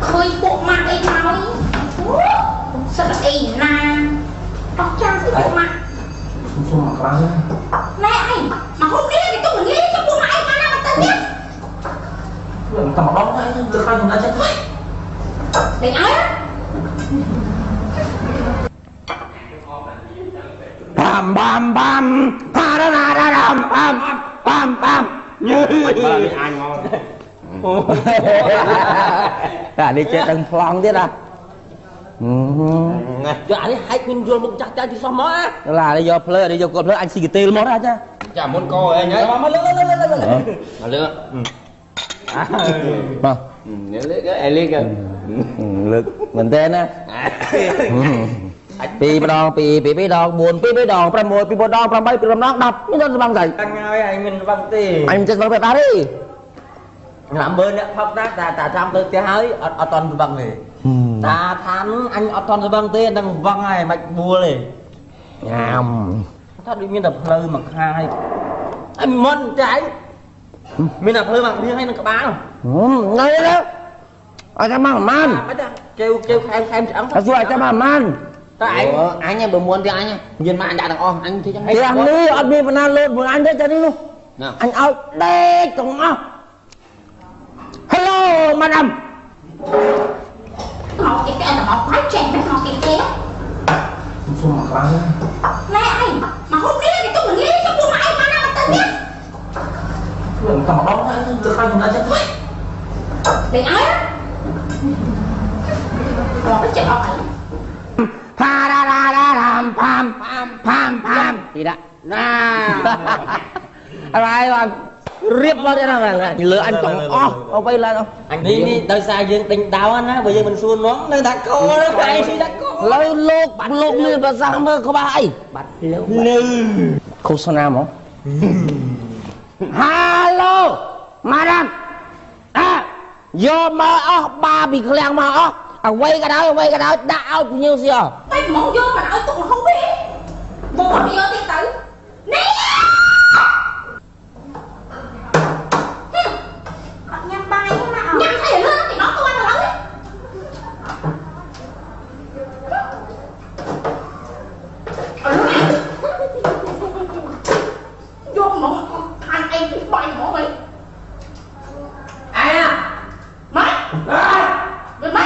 ឃើញពួកម៉ាក់អីហើយសិតអីណាអត់ចាំគឺពួកម៉ាក់សុំមកខ្លាំងណែអីមកហូបនេះគេទុកនេះchoពួកម៉ាក់អីមកណាមកទៅទៀតមិនតំដងហើយទៅខាងណាចេះតែអើBam Pararam Bam như ai ngon à đi chơi đừng phong thế à giờ anh hãy quên vô một chắc chắn thì sao mới là đi vô play đi vô cột play anh xì cái món ra chứ chả muốn coi anh ấy mà lựa lựa cái liên kìa lực mình tên á ពីម្ដងពី2ដង4 2ដង6 2ដង8 2ដង10មានស្បង់ស្អីអញហើយអញមិនស្បង់ទេអញមិនចេះស្បង់ទេបាទទេណាមើលអ្នកផឹកណាតាចាំទៅផ្ទះហើយអត់តន់ស្បង់ទេតាថាអញអត់តន់ស្បង់ទេនឹងស្បង់ហើយមិនបួលទេញ៉ាំថាដូចមានតែផ្លូវមួយខាយអញមិនចាយមានតែផ្លូវមករៀងហើយនឹងក្បាលណែអត់ចាំមកម៉ានអត់ចាកែវខែមឆ្អឹងអត់សួរចាំមកម៉ាន អញអត់តន់ស្បង់ទេអញមិនចេះស្បង់ទេបាទទេអញ tại anh bữa muộn thì anh nhìn mà anh đã thằng o anh thì chẳng thằng đi anh đi nào lột vừa anh tới đi luôn anh ao đây thằng o hello madam ngọt cái là ngọt quá chèn phải ngọt cái này anh mà hôm nay thì tôi nghĩ cho cô mãi mà nó tên nhé thằng đó từ hai thằng đã chết để ai ngọt cái chèn ngọt pa ra ra ra làm pam thì đãอะไรล่ะเรียบร้อยแล้วนะเหลืออันสองเอาไปเลยอันนี้นี่โดยสายยืนติงดาวนะbây giờ mình xuôi nó nơi đặt cô nó phải suy đặt cô lấy lục liên và sang mơ có bài bắt lưโฆษณาหมอฮัลโหลมาดามโยมมาออกบาร์บีเคลียงมาออกเอาไว้ก็ได้đãเอาnhiều gì à tay món vô mà nói tụi không biết một vô đi tử nè nhắm bay thế nào nhắm thấy lên thì nó tôi ăn rồi vô một anh em thì bay mỏ mày ai à mấy rồi mấy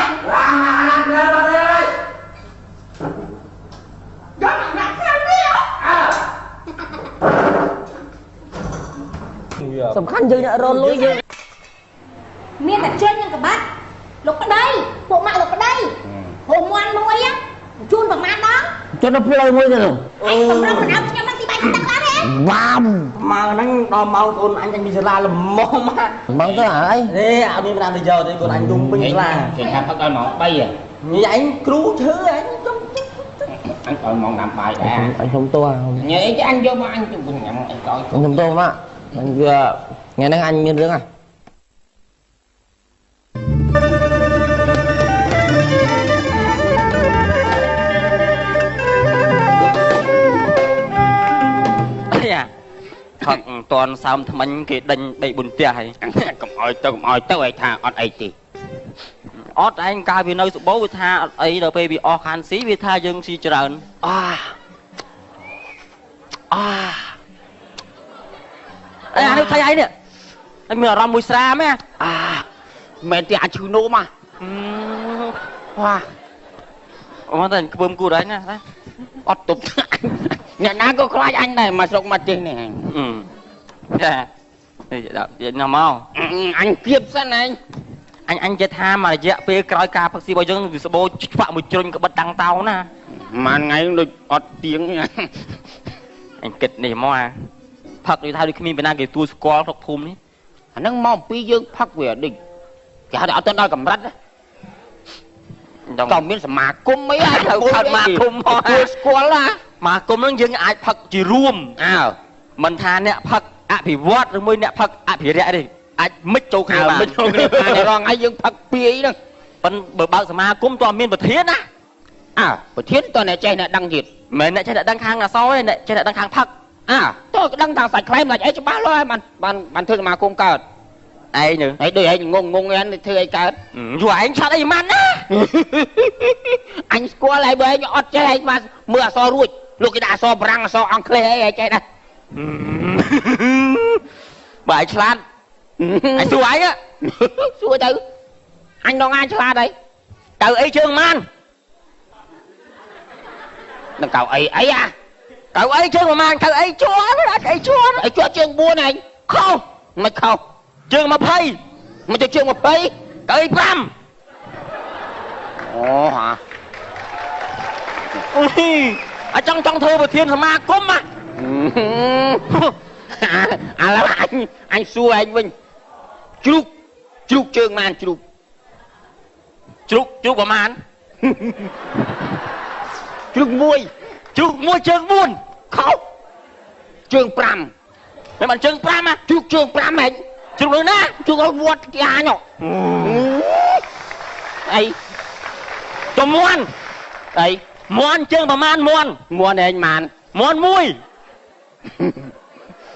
สำคัญเยอะนะรอนลุยเยอะ miên là trên nhưng cả bát lục ở đây bộ mạng lục ở đây hồ ngoan môi á chun bằng man đó cho nó play môi rồi anh không đâu mà áo nhau mang tí bay tăng lá thế wow mà nắng đo mau con anh bây giờ là mò mà bằng cái hả đấy áo đi làm bây giờ thì con anh đúng bây là chuyện khác bắt đầu nó bay à như anh cứu thứ anh còn mong làm bài cả anh không tua nhớ chứ anh vô mà anh chụp nhầm anh coi anh không tua mà anh vừa nghe nói anh miên rướng à thật toàn sao thằng anh kia đánh bị bùn tia hay cầm oi tới ai tha ọt ai tì ọt anh ca vì nơi bố vì tha ấy đâu bị o khan xí vì tha dân si trần anh thấy ai nè anh mình làm mùi xa mấy mẹ thì anh chịu nô mà wow mà thành bơm cua đấy nè ọt tục nhà nó có khoai anh này mà sống mặt trên này vậy nào mau anh kiếp sao này anh chơi tham mà dạ về coi ca bác sĩ bao giờ vì sao bố phạm một chân cái bật đằng tàu nè mà ngay được ọt tiếng nha anh kịch này mà phật đi thay đi khi mình đang cái tour squad thuộc phum đấy anh đang mong pi dương phật về đỉnh cả đã tên đôi cầm rách đấy còn biết mà cung mấy ai mà cung tour squad là mà cung nó dương ai phật chỉ ruom mình tha nè phật bị vót rồi mới nè phật bị rẽ đi ai mít châu khai mà để rồi ai dương phật pi đó bên bờ bao mà cung toàn miền bờ thiên á bờ thiên toàn này chơi nè đăng diệt mẹ nè chơi nè đăng khang là soi nè chơi nè đăng khang phật tôi đăng thằng sạch claim là ấy cho ba lôi bạn thương mà cung cợt ai nữa ấy đôi anh ngung anh thưa ai cợt rồi anh sao đây man á anh qua lại bơi nhọt chơi anh mà mưa so ruột lúc cái đà so răng so ăn kle ấy chơi này bài chlan anh xua anh á xua từ anh đón ai chlan đây từ ấy trương man đừng cầu ấy à cậu ấy chứ mà mang cậu ấy chúa nó đã cậu chúa chương buôn này không mày không chương mà phay mày cho chương mà phay cậu ấy băm ồ hả ở trong thơ của thiên ma cốm mà là anh xua anh Vinh chúc chương man chúc của man chương môi chương buôn không chương pram mày bạn chương pram á chương pram mày chương nữa nè chương có vuốt kia nhở ấy cho muôn ấy muôn chương mà man muôn này anh màn muôn mui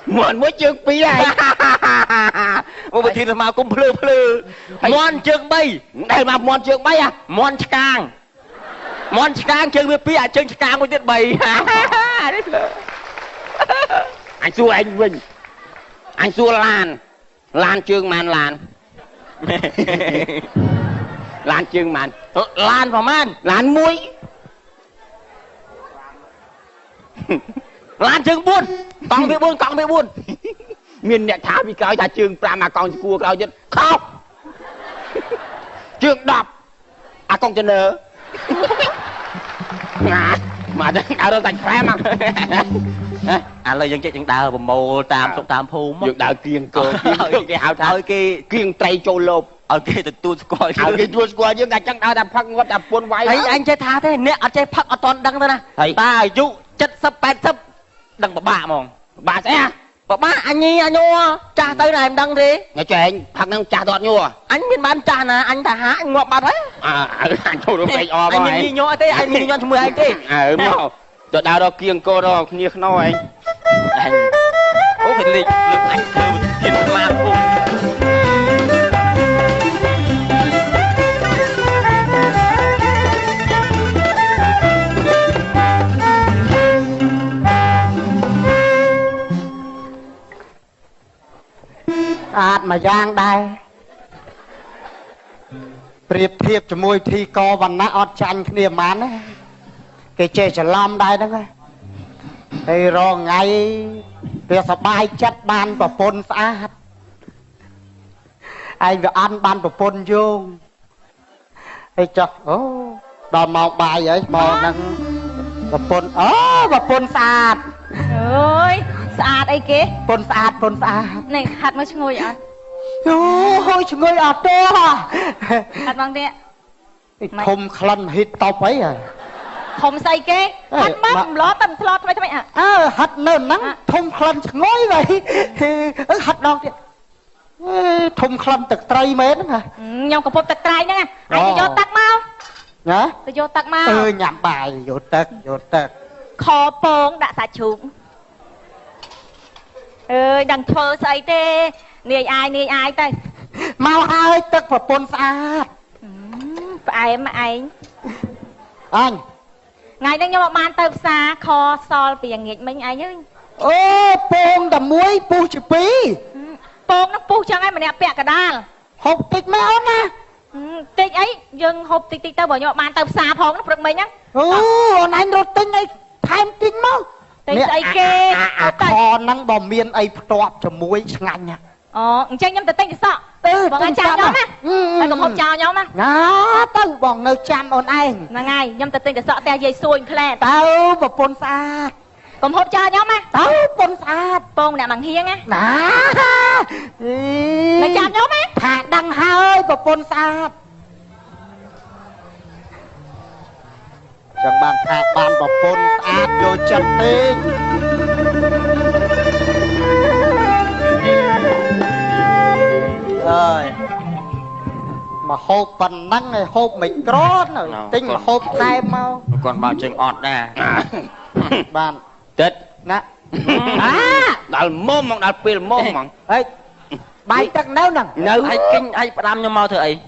muôn muối chương pi này một bữa thì mà cũng plư muôn chương bay đây mà muôn chương bay à muôn càng món càng chơi với pi à chơi càng một tiết bầy anh xua anh Vinh anh xua lan chương màn lan lan chương màn lan vào man lan muối lan chương buôn con với buôn miền nhẹ tháo bị coi thả chương pra mà con cua coi chứ khóc chương đọc à con chân nơ mà đào đâu thành khỏe mà à lời dân chết chẳng đào bầm mồ tam phù mất dược đào kiêng cơ cái hào tháo cái kiêng tray trâu lộp ở kia từ tuôn coi ở cái tuôn coi nhưng chẳng đào đạp phăng đạp buôn vay anh chơi thà thế nè ở chơi phật ở toàn đăng thôi nè ta dụ chất sấp bẹt sấp đăng bà mong bà sẽ ba anh nhi anh nhô cha tới này em đăng đi nghe chuyện phật năng cha toàn nhô anh biết bán cha nè anh thà há anh ngọt bà đấy anh thôi đúng vậy o anh nhìn nhô thế anh nhìn nhô cho 12 thế mau tụi đào đó kiêng cô đó như nói anh ố phải lịch lực anh thơ tiền ma khôngอาจมาย่างได้เปรียบเทียบจะมวยทีกอวันนะอดจันเนี่ยมันนะแกเจจะล้อมได้นะไงไอ้รองไงเรียสบายจัดบานประปนสะอาดไอ้เดี๋ยวอันบานประปนโยงไอ้จ๊ะโอ้ดอมมองใบไอ้มองนั่งประปนประปนสะอาด ơi sạch ấy kia ปนสะอาดปนสะอาด này hạt mới ngồi ạ โอ้ยช่วยอดตัว hạt bằng thế คมคลันฮิตต่อไปอ่ะ không say kia hạt mắm ló tầm slot thôi mày ạ หัดเนิ่นนังทมคลันง่อยเลยหัดดอกเนี่ยทมคลันตึกไตรเมตรนะ nhau có phục tật trai nữa anh cứ vô tắc mau นะ cứ vô tắc mau หยำบ่ายโยตึกโยตึก kho bông đã xả trúng đằng thơ say tê nề ai tay มาให้ตึกประปนสะอาด phải mà anh อัน ngày đang nhau bạn tập xa kho sol vì nghịch mình ai chứ โอ้โป่งดำมวยปูจิปี bông nó pu cho anh mà nè bẹt cả đàn หกติดไม่เอานะ tích ấy dừng hộp tích tao bảo nhau bạn tập xa phong nó được mình nhá โอ้นายรถติ้งไอ้ไทม์ติ้งมั้ง tích ấy kê คอนั่งบ่เมียนไอ้ตอบจะมวยงันเนี่ย tranh nhâm tự tinh thì sợ bọn anh chào nhau mà anh cũng không chào nhau mà นะเต้าบอกเนยจำอ่อนเอง là ngày nhâm tự tinh thì sợ tè dây xuôi khle เต้าบอกปนสะอาด cũng không chào nhau mà เต้าปนสะอาด bông nè bằng hiên á นะ mày chào nhau mà ถากดังเฮ้ยบอกปนสะอาดจังบางถากบานบอกปนสะอาดโยจันติงเอ้ยmà hộp phần năng này hộp mày có rồi tính là hộp hai mau còn bao chân ọt nè bàn tết nè đào mồm mong đào pil mồm mong ấy bài tắc nấu nè nấu ai kinh ai làm cho mau thưa ấy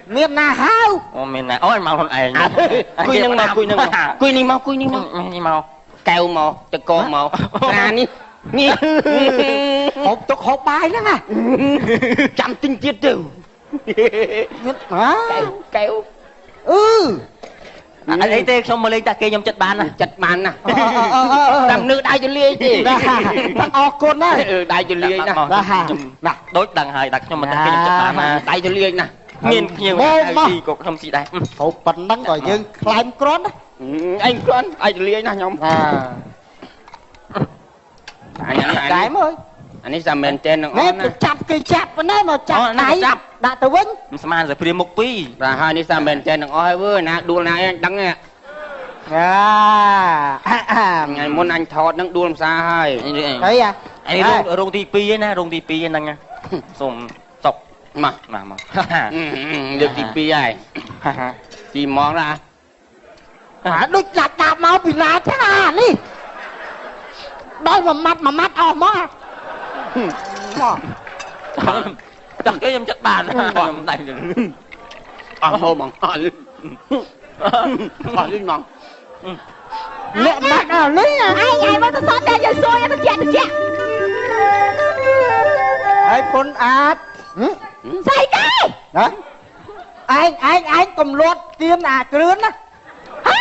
miền na hao mình này ôi mau con ấy cùi nâng mau cùi nâng mau keo mau tơ con mau ra ní hộp tục hộp bài đó nè chăm tinh chiết trừ keo anh ấy tê xong mà lên ta kê nhom chật bàn nè đằng nước đai cho lia gì thằng o con đấy đai cho lia nè đối đằng hai đặt cho mình ta kê nhom chật bàn nè đai cho lia nè miền nhiều gì cũng không gì đây hộp phần năng rồi dương climb cron đó anh con đai cho lia nè nhom cái mới anh ấy làm men trên nè chặt cái chặt bên đây mà chặt này đã từ vĩnh man rồi phim một pi và hai đi làm men trên đằng oi vừa nè đua này đắng nè ngày muốn anh thọt đắng đua làm sao hai thấy à anh rong ti pi ấy nè rong ti pi anh nha sùng sọc mà được ti pi ai ti món ra đôi chặt chặt máu bị lá thế à đi đôi mà mắt mà đặt cái nhom chật bàn hôm bằng Hỏi linh mong. Lẹ bắt à lý à. Ai mà tao xót đeo giờ xôi tao chẹt. Ai phun át. Dậy cái. Đó. Anh cầm lột tiêm à trướn á. Hả?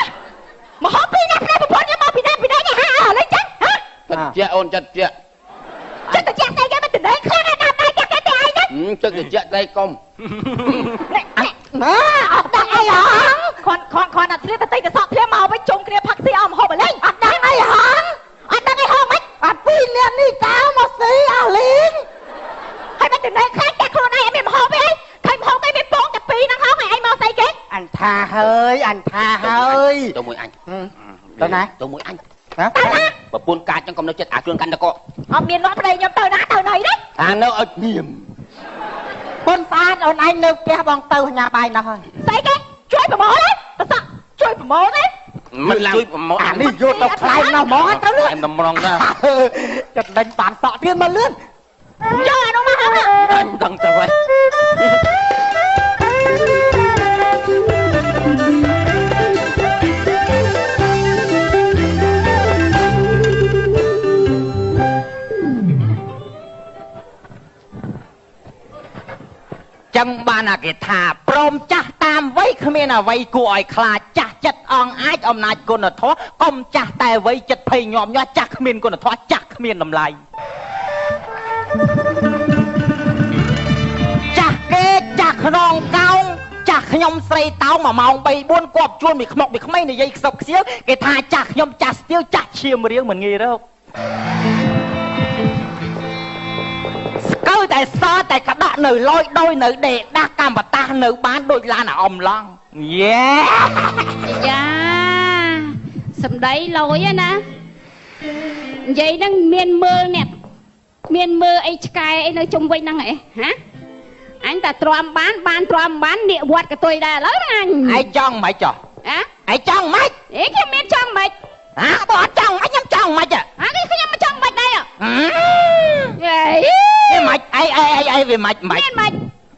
Mà hốt pi nắp đây mà phun cho mau pi nắp nhà ha lấy chắc hả? Chặt chẹ ôn chặt chẹ. Chắc tao chẹt tay cái mà tình đấy khó ra nằm đây chắc cái tay nhất. Chắc tao chẹ tay công. Ọt đang ai hả? Con đặt liếc tay cái sọt liếc màu với chung kia phật si ông hộp ở lên. Ọt đang ai hả? Ọt đang ai hả mấy? À pi liền đi tao mà xí à liền. Hay mà tình đấy khác chắc luôn này em em hộp ấy. Thầy hộp cái em bốn chặt pi năng hộp này ai mau say cái. Anh tha hơi. Tôi mùi anh. Tôi này. Tôi mùi anh. Hả? Bà buôn ca trong công nó chết à trương căn đó có. Ông miền nó đây nhầm tờ này đấy. À nó ở niềm. Con ta ôn anh nêu kia bằng tàu nhà bài nào thôi. Say cái. Chơi mà mỏ đấy. Tao sợ. Chơi mà mỏ đấy. Mình làm mỏ à đi vô tao khai nào mỏ hết tao luôn. Em tao mong ra. Chật đánh bản sọ tiên mà lươn. Cho nó mà hả? Anh cần tao vậy. Chẳng ban à cái thà prom chah tam vây khmien à vây của ai khla chah chất ong ái om nai cô nè thoa com chah tai vây chất phây nhom nhó chah khmien cô nè thoa chah khmien nằm lại chah kê chah nong cao chah nhom srei tao mà mong bay buôn quặp chuôn bị khmọc bị khmây này dây sọc xíu cái thà chah nhom chah tiêu chah chiêm riêng mình nghe đâu tại sao tại cả bạn nữ lôi đôi nữ để đa cam và ta nữ bán đôi la là ôm lon yeah sầm đấy lối á nè vậy đang miên mơ ấy sky ấy nơi chung quanh năng ấy hả anh ta tròn bán địa quạt cái tôi đã lớn anh ai chong mày trò á ai chong mày ấy cái miên chong mày hả bỏ chong mày nhắm chong mày à cái nhắm chong mày đây à vậy cái mạch ai về mạch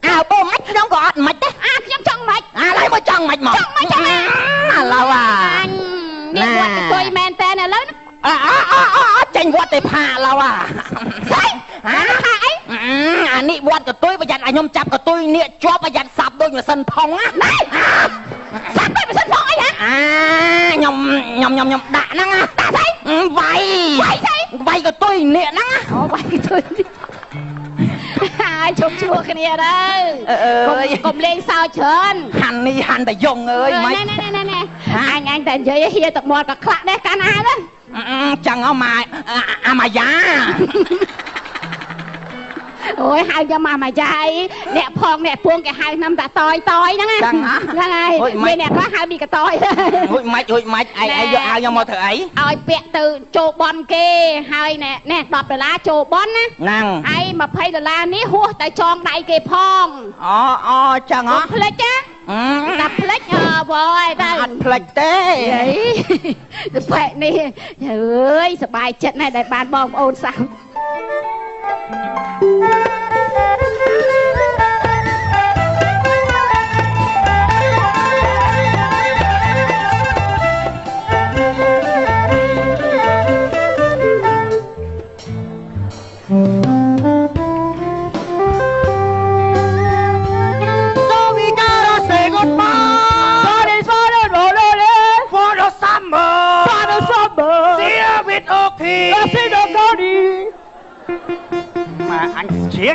à bố mạch không có mạch đấy nhắm chong mạch lấy một chong mạch mà lâu anh địa quạt cái tôi men tên này lớn tranh quạt để phà lâu đấy nị quạt của tôi bây giờ anh nhom chạp của tôi nị cho bây giờ sạp đôi mà sân phong á đấy sạp đôi mà sân phong ấy hả nhom đã năng á đã thấy vay của tôi nị năng á vay tôi chúc chua cái này đấy cùng lên sao chơn hành tại dùng ơi nè anh tại chơi hier tập một tập khạc đấy can ai đấy chẳng ở mà giá ôi hai cho mà trai nè phong nè buông cái hai năm đã toi đó nghe là này đây nè có hai bị cái toi hụi mạch ai vô ao nhau mà thử ấy ôi bẹ từ chô bon kê hai nè đọt đờ lá chô bon á năng ai mà phay đờ la ní hua tại tròn đại kê phong chẳng á plek á đập plek bồi đây plek té vậy vậy nè ơiสบายចិត្តnày đại ban bom ôn sao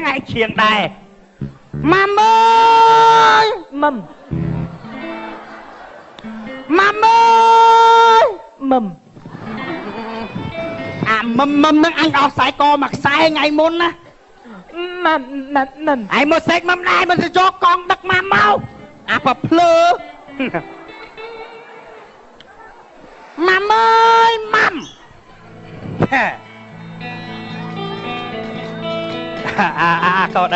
mà anh chiếng đây mắm ơi mầm mầm nó anh đọc sai co mặc sai ngày môn á mầm ai một sạch mầm này mình sẽ cho con đắc mầm mau bà plơ mầm ơi mầm cậu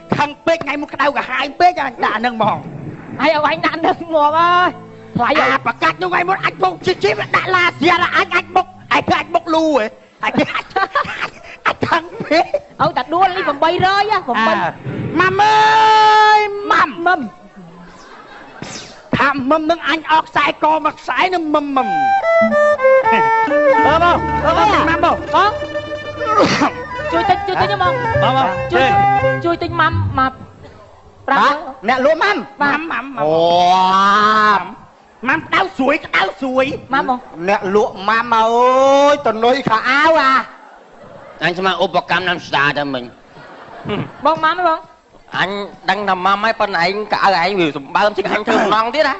khăn bếch ngay một cái đầu cả hai bếch anh đã nâng mòn ai ông anh đã nâng mòn ơi phải bà cắt cho ngay một anh bốc chip đã là gì là anh bốc lu ấy anh khăn bếch ông đặt đua đi vòng bay rơi á vòng bay mầm ơi mầm ថាមឹមនឹងអញអស់ខ្សែកមកខ្សែនឹងមឹមបងជួយទិញមកបងជួយទិញម៉ាំមកប្រាប់អ្នកលក់ម៉ាំអូម៉ាំក្តៅស្រួយម៉ាំបងអ្នកលក់ម៉ាំអើយតនុយខោអាវអញស្មានឧបកម្មណាំស្ដាតែមិញ បងម៉ាំហ៎បង អញដឹងថាម៉ាំហើយប៉ុន្តែឯងកៅឯងវាសម្បើមជិះអញធ្វើម្ដងទៀតណា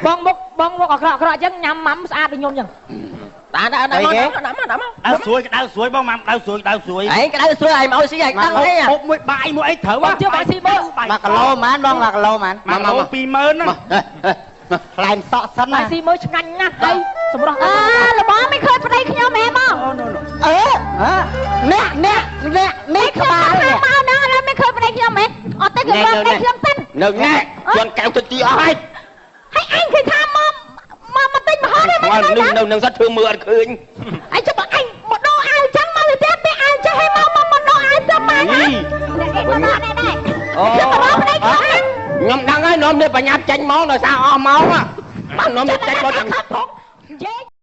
បងមុខអាក្រក់អញ្ចឹងញ៉ាំម៉ាំស្អាតដូចខ្ញុំអញ្ចឹង តាដាក់មកក្តៅស្រួយបងម៉ាំក្តៅស្រួយឯងក្តៅស្រួយឯងមកស៊ីឯងដឹងអី ហូបមួយបាយមួយអីត្រូវ បងជឿបាយស៊ីមើល 1 គីឡូម៉ានបង1 គីឡូម៉ាន 1 គីឡូ 20000 ណា ខ្លែងសក់សិន បាយ ណា ស៊ីមើលឆ្ងាញ់ណាស់ហើយសម្រស់ ល្មមមិនឃើញប្តីខ្ញុំហ៎បង នេះក្បាលនេះ មកដល់ឥឡូវមិនឃើញប្តីខ្ញុំហ៎អត់ទេគឺបងប្តីខ្ញុំសិន នៅណែជន់កៅទៅទីអស់ហើយ ហើយអញគឺថាមកទិញមហោនេះមិន នឹងសិតធ្វើមើលអត់ឃើញ អញចាំអញមកដោអាវចឹងមកទៅទៀតពេលអញចេះឲ្យមកដោអាវទៅមកណានេះដែរអូខ្ញុំ ខ្ញុំដឹងហើយនាំនេះបញ្ញាប់ចាញ់មកដោយសារអស់ម៉ោងបាទនាំនេះចាញ់មក